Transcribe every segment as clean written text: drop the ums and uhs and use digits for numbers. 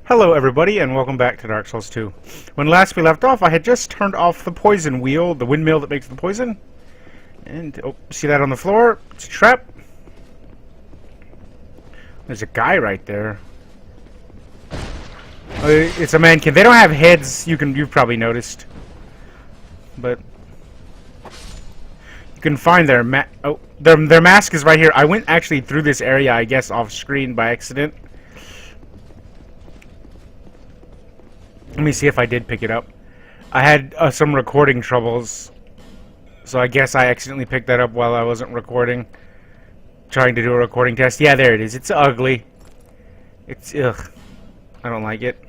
Hello everybody and welcome back to Dark Souls 2. When last we left off, I had just turned off the poison wheel, the windmill that makes the poison. And, oh, see that on the floor? It's a trap. There's a guy right there. Oh, it's a mannequin. They don't have heads, you've probably noticed. But you can find their their mask is right here. I went actually through this area, I guess, off screen by accident. Let me see if I did pick it up. I had some recording troubles, so I guess I accidentally picked that up while I wasn't recording. Trying to do a recording test. Yeah, there it is. It's ugly. It's ugh. I don't like it.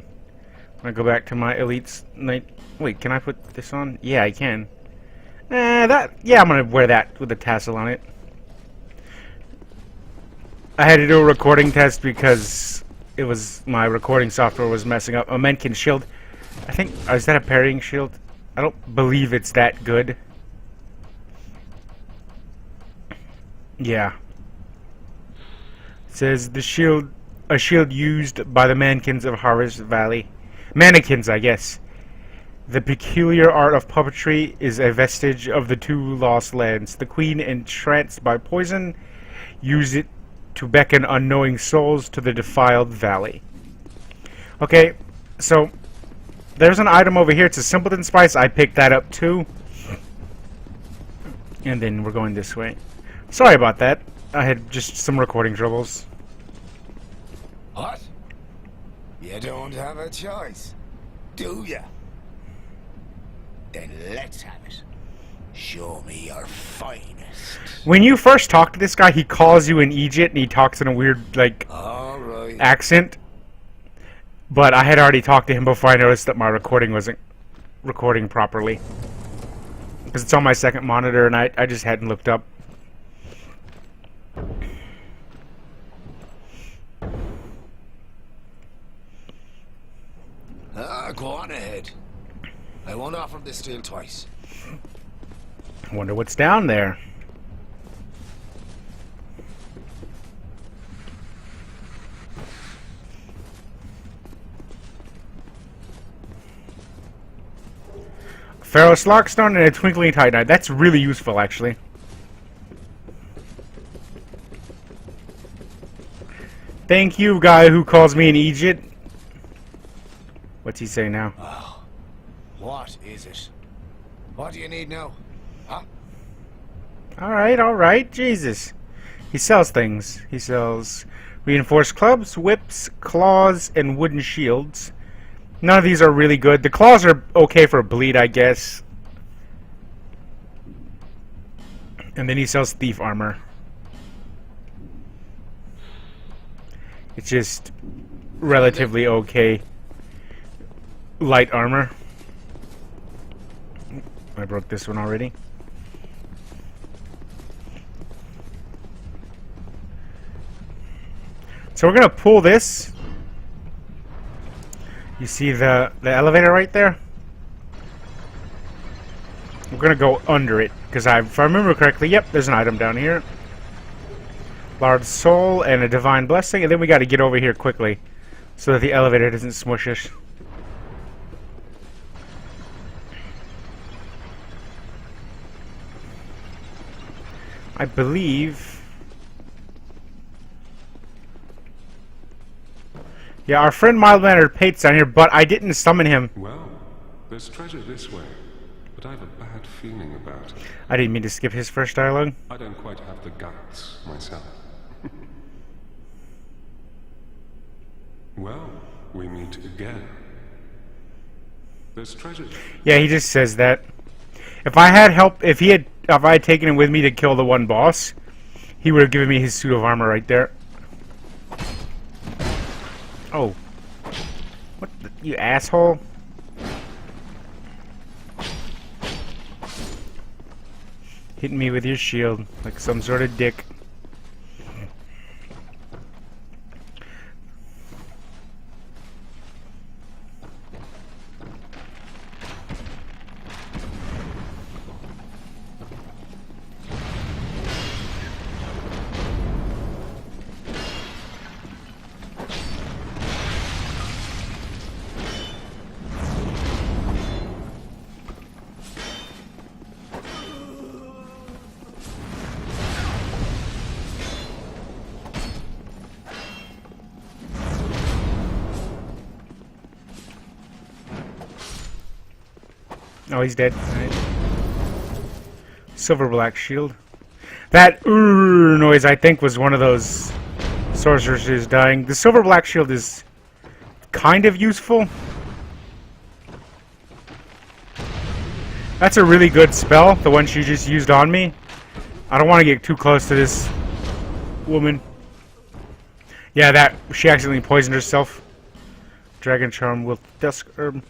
I'm gonna go back to my Elite's night. Wait, can I put this on? Yeah, I can. Yeah, I'm gonna wear that with a tassel on it. I had to do a recording test because it was my recording software was messing up. A Menkin shield. I think is that a parrying shield? I don't believe it's that good. Yeah. It says the shield, a shield used by the Mankins of Harvest Valley. Mannequins, I guess. The peculiar art of puppetry is a vestige of the two lost lands. The queen, entranced by poison, used it to beckon unknowing souls to the defiled valley. Okay, so there's an item over here. It's a simpleton spice. I picked that up too. And then we're going this way. Sorry about that. I had just some recording troubles. What? You don't have a choice, do ya? Then let's have it. Show me your finest. When you first talk to this guy, he calls you in Egypt and he talks in a weird, like, accent. But I had already talked to him before I noticed that my recording wasn't recording properly. Because it's on my second monitor and I just hadn't looked up. Go on ahead. I won't offer this steel twice. I wonder what's down there. Ferrous Lockstone and a Twinkling Titanite. That's really useful, actually. Thank you, guy who calls me an Egypt. What's he say now? Oh, what is it? What do you need now? Huh? Alright, Jesus. He sells things. He sells reinforced clubs, whips, claws, and wooden shields. None of these are really good. The claws are okay for bleed, I guess. And then he sells thief armor. It's just relatively okay light armor. I broke this one already. So we're gonna pull this. You see the elevator right there? We're gonna go under it because if I remember correctly, yep, there's an item down here. Large soul and a divine blessing, and then we got to get over here quickly so that the elevator doesn't smush us. I believe. Yeah, our friend mild-mannered Pate's down here, but I didn't summon him. Well, there's treasure this way, but I have a bad feeling about it. I didn't mean to skip his first dialogue. I don't quite have the guts myself. Well, we meet again. There's treasure. Yeah, he just says that. If I had help, if I had taken him with me to kill the one boss, he would have given me his suit of armor right there. Oh. What the, you asshole? Hitting me with your shield like some sort of dick. Oh, he's dead. Alright. Silver black shield. That noise, I think, was one of those sorceresses dying. The silver black shield is kind of useful. That's a really good spell, the one she just used on me. I don't want to get too close to this woman. Yeah, that she accidentally poisoned herself. Dragon charm with dusk herb.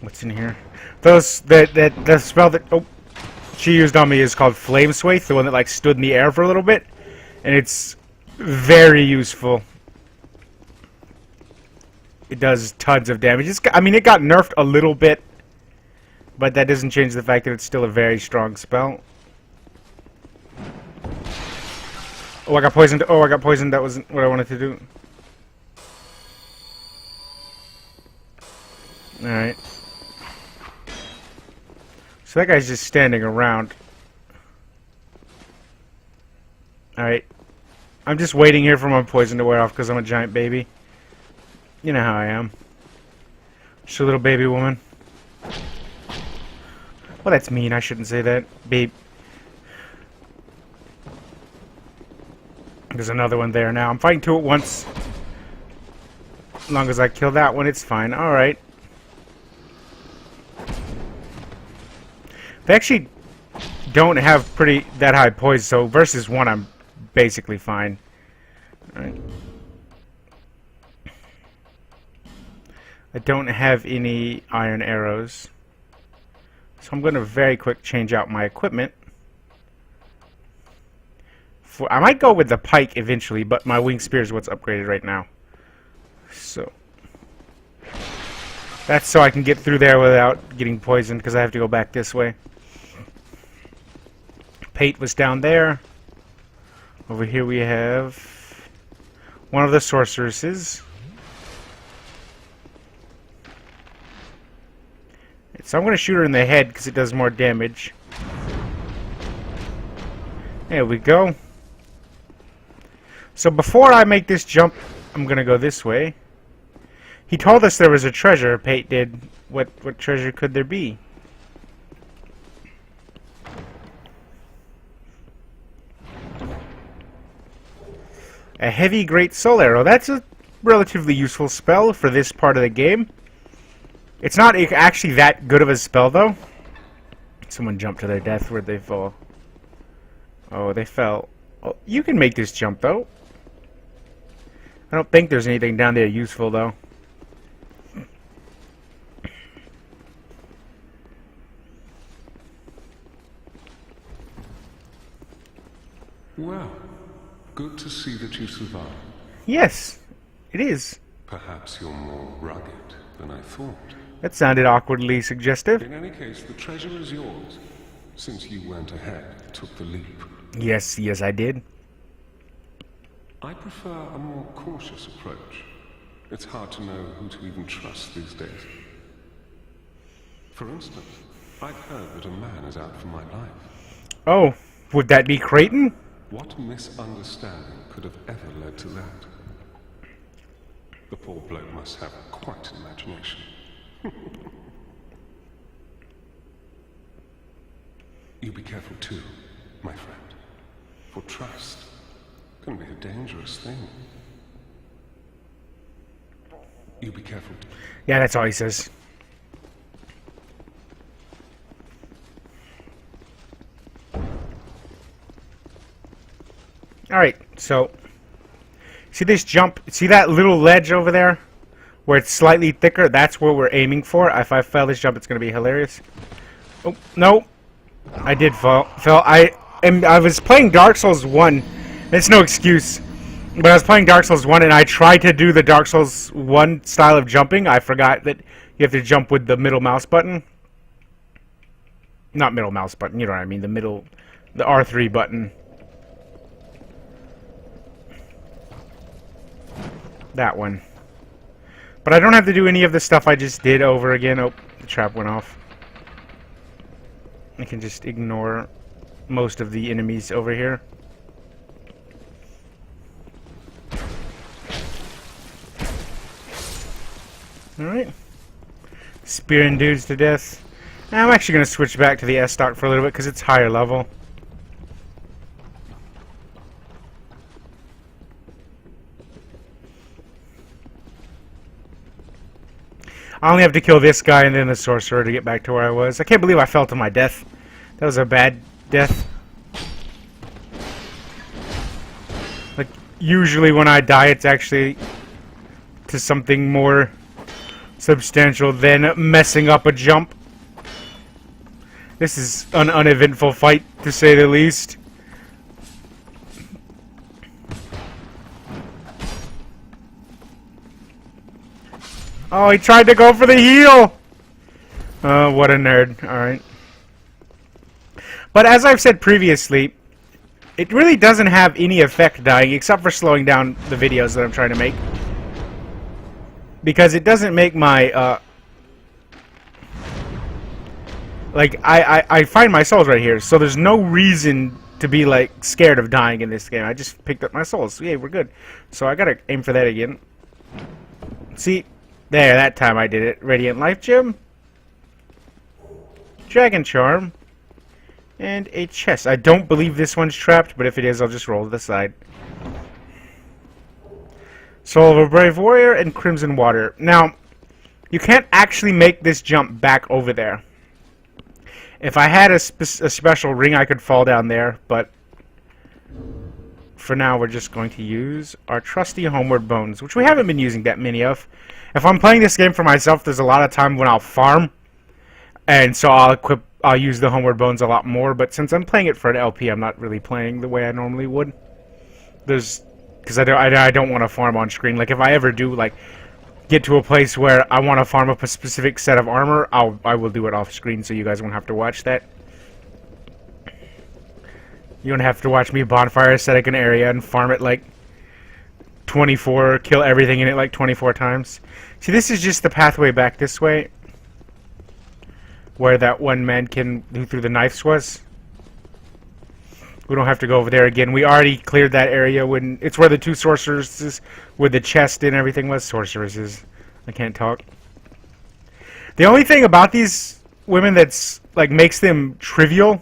What's in here? Those the spell that she used on me is called Flame Swathe, the one that like stood in the air for a little bit, and it's very useful. It does tons of damage. I mean, it got nerfed a little bit, but that doesn't change the fact that it's still a very strong spell. Oh, I got poisoned. Oh, I got poisoned. That wasn't what I wanted to do. Alright. So that guy's just standing around. Alright. I'm just waiting here for my poison to wear off because I'm a giant baby. You know how I am. Just a little baby woman. Well, that's mean. I shouldn't say that. Babe. There's another one there now. I'm fighting two at once. As long as I kill that one, it's fine. Alright. They actually don't have that high poise, so versus one, I'm basically fine. Alright. I don't have any iron arrows. So I'm going to very quick change out my equipment. I might go with the pike eventually, but my wing spear is what's upgraded right now. So that's so I can get through there without getting poisoned, because I have to go back this way. Pate was down there. Over here we have one of the sorceresses. So I'm going to shoot her in the head because it does more damage. There we go. So before I make this jump, I'm going to go this way. He told us there was a treasure, Pate did. What treasure could there be? A heavy great soul arrow. That's a relatively useful spell for this part of the game. It's not actually that good of a spell, though. Someone jumped to their death. Where'd they fall? Oh, they fell. Oh, you can make this jump, though. I don't think there's anything down there useful, though. Well, good to see that you survived. Yes, it is. Perhaps you're more rugged than I thought. That sounded awkwardly suggestive. In any case, the treasure is yours, since you went ahead, took the leap. Yes, I did. I prefer a more cautious approach. It's hard to know who to even trust these days. For instance, I've heard that a man is out for my life. Oh, would that be Creighton? What misunderstanding could have ever led to that? The poor bloke must have quite an imagination. You be careful too, my friend. For trust can be a dangerous thing. You be careful too. Yeah, that's all he says. Alright, so see this jump? See that little ledge over there? Where it's slightly thicker? That's where we're aiming for. If I fail this jump, it's going to be hilarious. Oh, no. I did fall. I was playing Dark Souls 1. It's no excuse. But I was playing Dark Souls 1 and I tried to do the Dark Souls 1 style of jumping. I forgot that you have to jump with the middle mouse button. Not middle mouse button, you know what I mean. The R3 button. That one. But I don't have to do any of the stuff I just did over again. Oh, the trap went off. I can just ignore most of the enemies over here. Alright. Spearing dudes to death. Now, I'm actually going to switch back to the S stock for a little bit because it's higher level. I only have to kill this guy and then the sorcerer to get back to where I was. I can't believe I fell to my death. That was a bad death. Like, usually when I die, it's actually to something more substantial than messing up a jump. This is an uneventful fight, to say the least. Oh, he tried to go for the heal! What a nerd. Alright. But as I've said previously, it really doesn't have any effect dying, except for slowing down the videos that I'm trying to make. Because it doesn't make my, like, I find my souls right here, so there's no reason to be, like, scared of dying in this game. I just picked up my souls. So, yeah, we're good. So I gotta aim for that again. See? There, that time I did it. Radiant Life Gem. Dragon Charm. And a chest. I don't believe this one's trapped, but if it is, I'll just roll to the side. Soul of a Brave Warrior and Crimson Water. Now, you can't actually make this jump back over there. If I had a special ring, I could fall down there, but for now, we're just going to use our trusty Homeward Bones, which we haven't been using that many of. If I'm playing this game for myself, there's a lot of time when I'll farm, and so I'll use the Homeward Bones a lot more, but since I'm playing it for an LP, I'm not really playing the way I normally would. Because I don't want to farm on screen. Like, if I ever do, like, get to a place where I want to farm up a specific set of armor, I will do it off screen, so you guys won't have to watch that. You don't have to watch me bonfire set an area and farm it like 24, kill everything in it like 24 times. See, this is just the pathway back this way, where that one man who threw the knives was. We don't have to go over there again. We already cleared that area when it's where the two sorceresses with the chest and everything was. Sorceresses. I can't talk. The only thing about these women that's like makes them trivial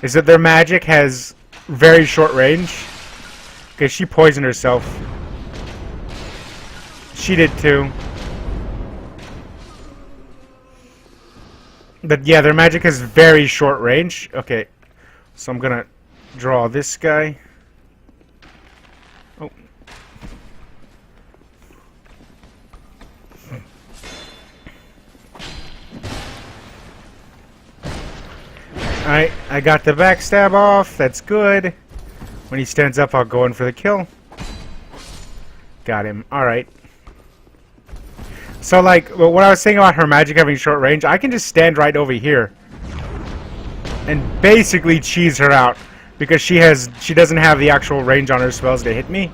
is that their magic has very short range. Okay, she poisoned herself. She did too. But yeah, their magic has very short range. Okay, so I'm gonna draw this guy. Oh. Alright, I got the backstab off. That's good. When he stands up, I'll go in for the kill. Got him. Alright. So, like, what I was saying about her magic having short range, I can just stand right over here and basically cheese her out because she doesn't have the actual range on her spells to hit me.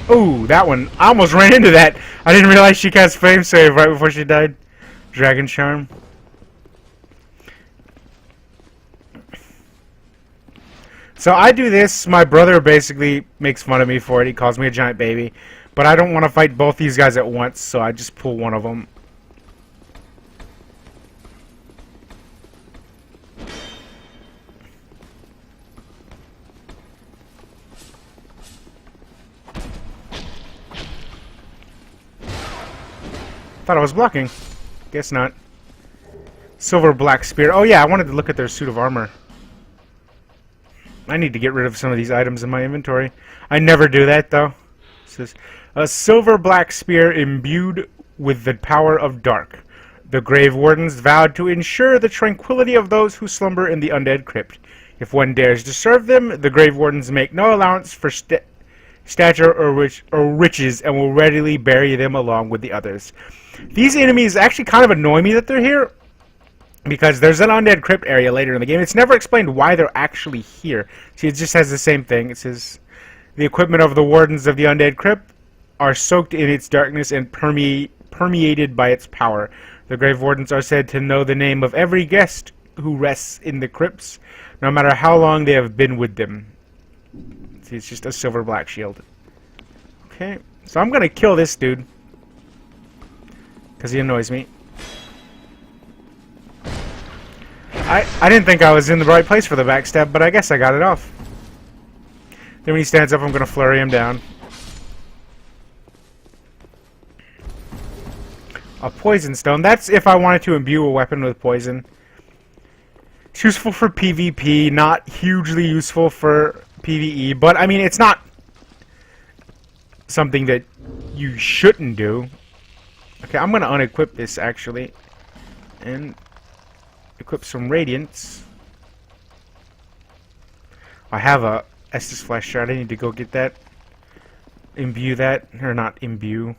Ooh, that one. I almost ran into that. I didn't realize she cast Flame Save right before she died. Dragon Charm. So I do this. My brother basically makes fun of me for it. He calls me a giant baby. But I don't want to fight both these guys at once, so I just pull one of them. Thought I was blocking. Guess not. Silver Black Spear. Oh yeah, I wanted to look at their suit of armor. I need to get rid of some of these items in my inventory. I never do that, though. It says, a silver black spear imbued with the power of dark. The Grave Wardens vowed to ensure the tranquility of those who slumber in the undead crypt. If one dares disturb them, the Grave Wardens make no allowance for stature or riches and will readily bury them along with the others. These enemies actually kind of annoy me that they're here, because there's an undead crypt area later in the game. It's never explained why they're actually here. See, it just has the same thing. It says, the equipment of the Wardens of the undead crypt are soaked in its darkness and permeated by its power. The Grave Wardens are said to know the name of every guest who rests in the crypts, no matter how long they have been with them. See, it's just a silver black shield. Okay, so I'm going to kill this dude. because he annoys me. I didn't think I was in the right place for the backstab, but I guess I got it off. Then when he stands up, I'm going to flurry him down. A poison stone. That's if I wanted to imbue a weapon with poison. It's useful for PvP, not hugely useful for PvE, but I mean, it's not something that you shouldn't do. Okay, I'm going to unequip this actually and equip some radiance. I have a Estus flash shard. I need to go get that. Imbue that, or not imbue,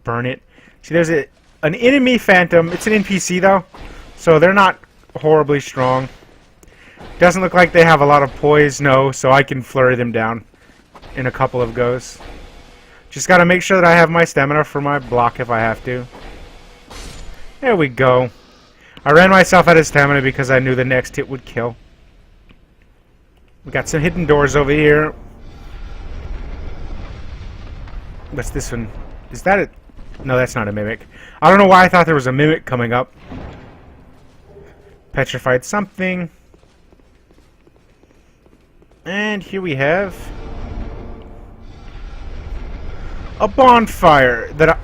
burn it. See, there's an enemy phantom. It's an NPC though, so they're not horribly strong. Doesn't look like they have a lot of poise, no, so I can flurry them down in a couple of goes. Just gotta make sure that I have my stamina for my block if I have to. There we go. I ran myself out of stamina because I knew the next hit would kill. We got some hidden doors over here. What's this one? Is that it? No, that's not a mimic. I don't know why I thought there was a mimic coming up. Petrified something. And here we have a bonfire that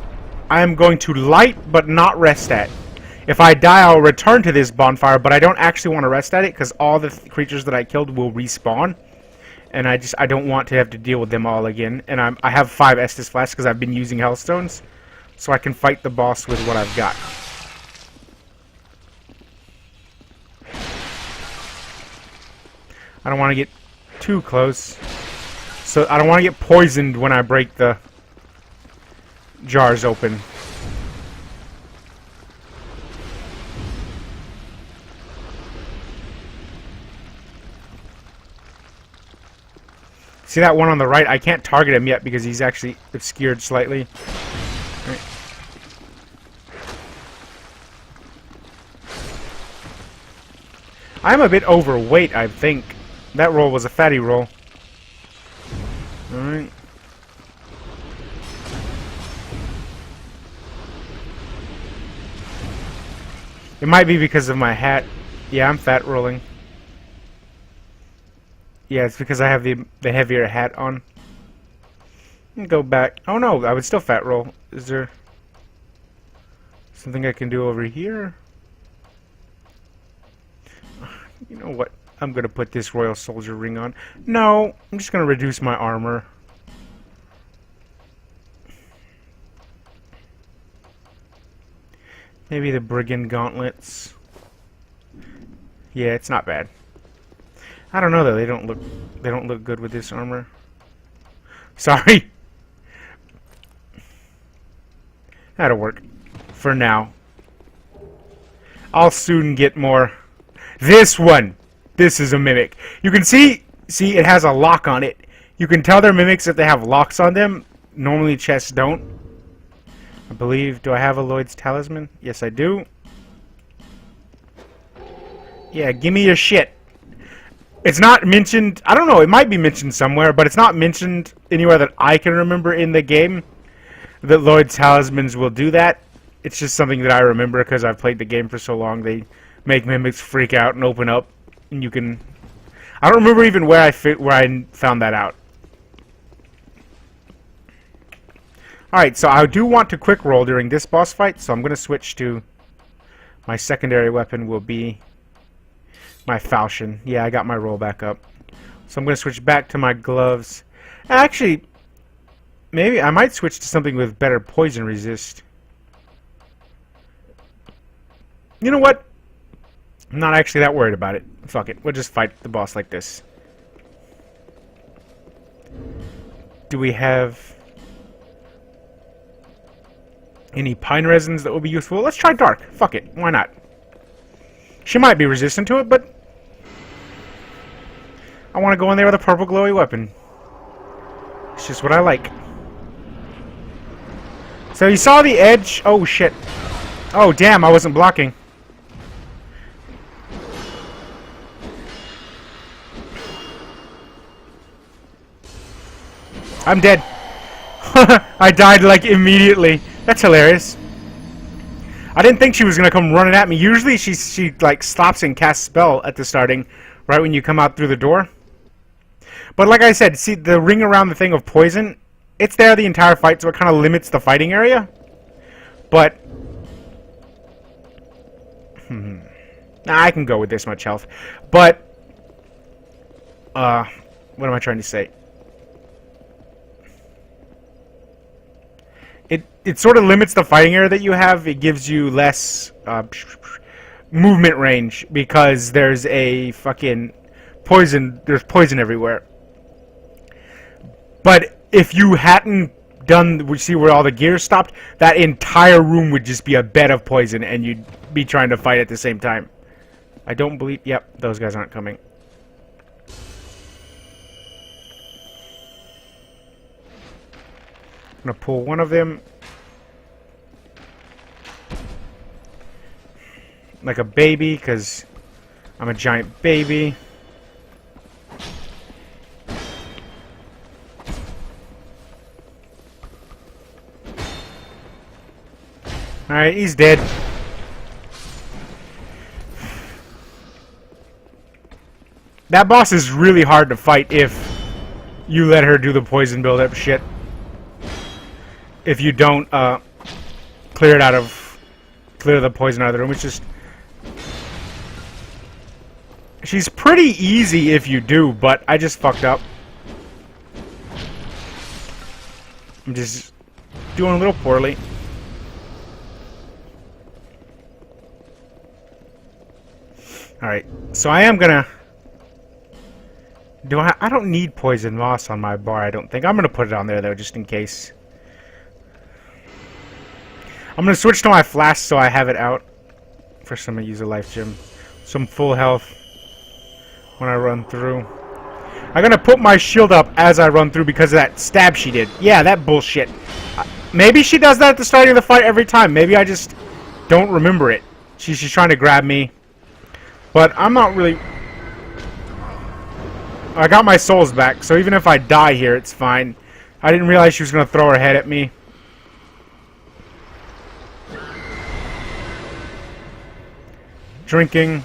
I am going to light but not rest at. If I die, I'll return to this bonfire, but I don't actually want to rest at it because all the creatures that I killed will respawn. And I don't want to have to deal with them all again. And I have 5 Estus flasks because I've been using Hellstones. So I can fight the boss with what I've got. I don't want to get too close. So I don't want to get poisoned when I break the jars open. See that one on the right? I can't target him yet because he's actually obscured slightly. Right. I'm a bit overweight, I think. That roll was a fatty roll. Alright. It might be because of my hat. Yeah, I'm fat rolling. Yeah, it's because I have the heavier hat on. Go back. Oh no, I would still fat roll. Is there something I can do over here? You know what? I'm gonna put this Royal Soldier ring on. No, I'm just gonna reduce my armor. Maybe the Brigand Gauntlets. Yeah, it's not bad. I don't know though. They don't look good with this armor. Sorry. That'll work for now. I'll soon get more. This one. This is a mimic. You can see it has a lock on it. You can tell they're mimics if they have locks on them. Normally chests don't. I believe. Do I have a Lloyd's Talisman? Yes, I do. Yeah, give me your shit. It's not mentioned. I don't know. It might be mentioned somewhere, but it's not mentioned anywhere that I can remember in the game that Lloyd's Talismans will do that. It's just something that I remember because I've played the game for so long. They make mimics freak out and open up, and you can. I don't remember even where I found that out. All right, so I do want to quick roll during this boss fight, so I'm going to switch to my secondary weapon. Will be my falchion. Yeah, I got my roll back up. So I'm going to switch back to my gloves. Actually, maybe I might switch to something with better poison resist. You know what? I'm not actually that worried about it. Fuck it. We'll just fight the boss like this. Do we have any pine resins that will be useful? Let's try dark. Fuck it. Why not? She might be resistant to it, but I want to go in there with a purple glowy weapon. It's just what I like. So you saw the edge? Oh shit. Oh damn, I wasn't blocking. I'm dead. I died like immediately. That's hilarious. I didn't think she was gonna come running at me. Usually she like stops and casts spell at the starting, right when you come out through the door. But like I said, see the ring around the thing of poison, it's there the entire fight, so it kind of limits the fighting area. But nah, I can go with this much health. But what am I trying to say? It sort of limits the fighting area that you have. It gives you less movement range because there's a fucking poison. There's poison everywhere. But if you hadn't done, we see where all the gears stopped, that entire room would just be a bed of poison, and you'd be trying to fight at the same time. I don't believe. Yep, those guys aren't coming. I'm gonna pull one of them. Like a baby, because I'm a giant baby. Alright, he's dead. That boss is really hard to fight if you let her do the poison build-up shit. If you don't clear the poison out of the room. It's just... She's pretty easy if you do, but I just fucked up. I'm just doing a little poorly. Alright, so I am gonna... I don't need poison moss on my bar, I don't think. I'm gonna put it on there, though, just in case. I'm gonna switch to my flask so I have it out. First, I'm gonna use a life gem. Some full health when I run through. I'm gonna put my shield up as I run through because of that stab she did. Yeah, that bullshit. Maybe she does that at the start of the fight every time. Maybe I just don't remember it. She's trying to grab me. But I'm not really... I got my souls back, so even if I die here, it's fine. I didn't realize she was gonna throw her head at me. Drinking.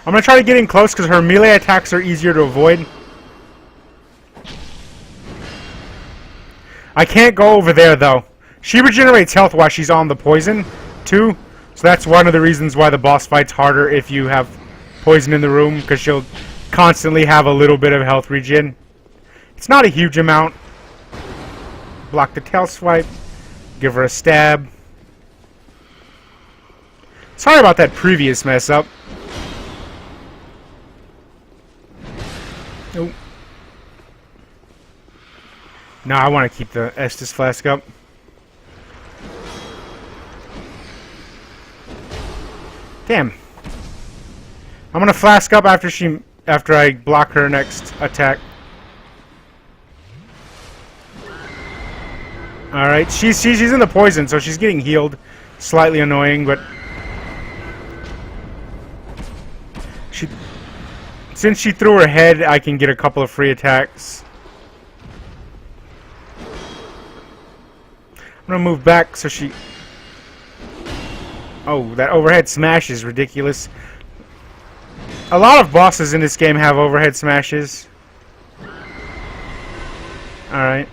I'm gonna try to get in close because her melee attacks are easier to avoid. I can't go over there though. She regenerates health while she's on the poison too, so that's one of the reasons why the boss fight's harder if you have poison in the room, because she'll constantly have a little bit of health regen. It's not a huge amount. Block the tail swipe. Give her a stab. Sorry about that previous mess up. Oh. No, I want to keep the Estus flask up. Damn. I'm gonna flask up after I block her next attack. Alright, she's in the poison, so she's getting healed. Slightly annoying, but since she threw her head, I can get a couple of free attacks. I'm gonna move back so she... Oh, that overhead smash is ridiculous. A lot of bosses in this game have overhead smashes. Alright.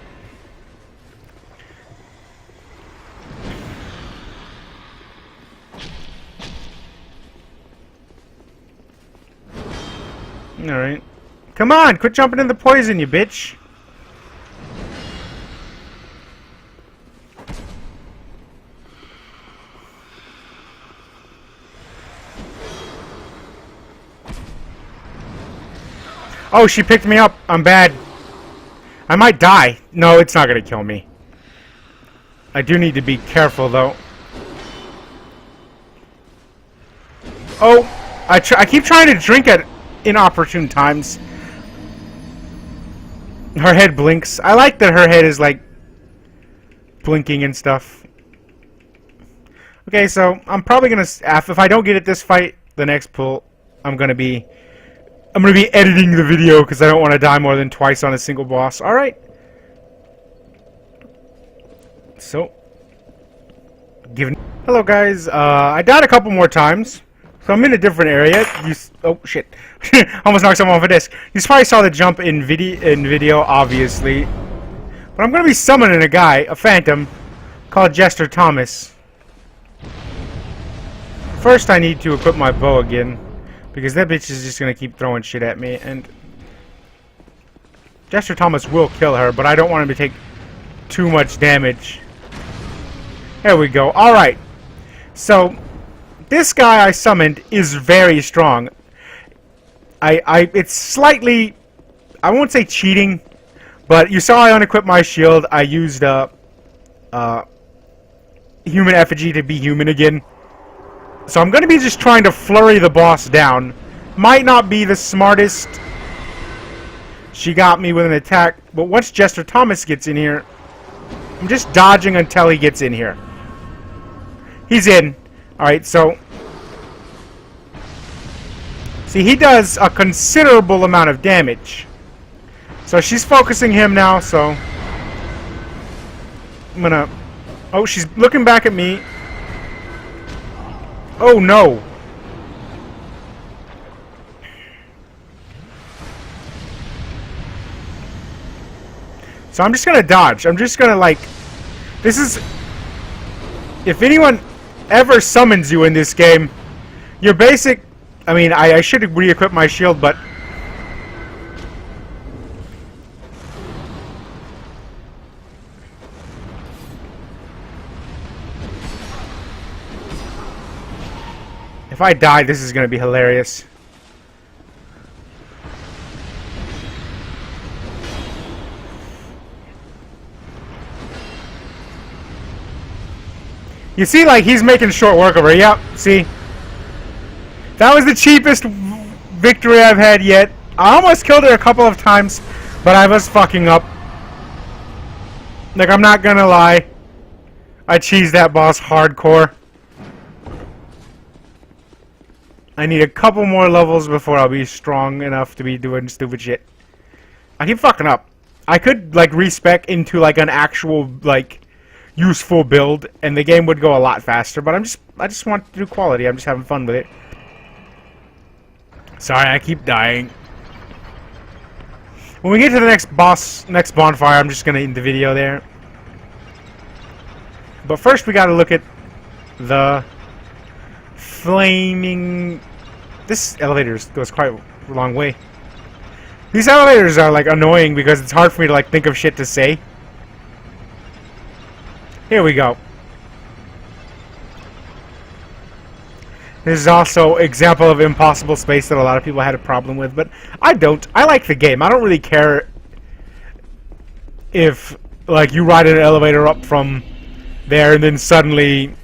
Alright. Come on, quit jumping in the poison, you bitch. Oh, she picked me up. I'm bad. I might die. No, it's not gonna kill me. I do need to be careful, though. Oh, I keep trying to drink at inopportune times. Her head blinks. I like that her head is, like, blinking and stuff. Okay, so I'm probably gonna... If I don't get it this fight, the next pull, I'm gonna be editing the video because I don't want to die more than twice on a single boss. Alright. So, Hello guys, I died a couple more times, so I'm in a different area. Oh shit, almost knocked someone off a disc. You probably saw the jump in video, obviously. But I'm gonna be summoning a guy, a phantom, called Jester Thomas. First I need to equip my bow again, because that bitch is just gonna keep throwing shit at me, and Jester Thomas will kill her, but I don't want him to take too much damage. There we go. Alright. So, this guy I summoned is very strong. It's slightly, I won't say cheating, but you saw I unequipped my shield. I used human effigy to be human again. So I'm going to be just trying to flurry the boss down. Might not be the smartest. She got me with an attack, but once Jester Thomas gets in here, I'm just dodging until he gets in here. He's in. Alright, so... see, he does a considerable amount of damage. So she's focusing him now, so... I'm gonna... oh, she's looking back at me. Oh, no. So I'm just gonna dodge. I'm just gonna, like... this is... if anyone ever summons you in this game, your basic... I mean, I should re-equip my shield, but... if I die, this is gonna be hilarious. You see, like, he's making short work of her. Yep, see? That was the cheapest victory I've had yet. I almost killed her a couple of times, but I was fucking up. Like, I'm not gonna lie. I cheesed that boss hardcore. I need a couple more levels before I'll be strong enough to be doing stupid shit. I keep fucking up. I could, like, respec into, like, an actual, like... useful build, and the game would go a lot faster, but I just want to do quality. I'm just having fun with it. Sorry, I keep dying. When we get to the next bonfire, I'm just gonna end the video there. But first we gotta look at the flaming... this elevator goes quite a long way. These elevators are, like, annoying because it's hard for me to, like, think of shit to say. Here we go. This is also an example of impossible space that a lot of people had a problem with, but I don't. I like the game. I don't really care if, like, you ride an elevator up from there and then suddenly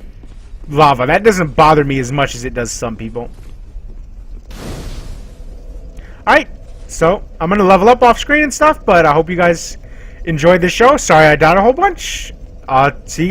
lava. That doesn't bother me as much as it does some people. Alright, so I'm going to level up off screen and stuff, but I hope you guys enjoyed the show. Sorry I died a whole bunch. See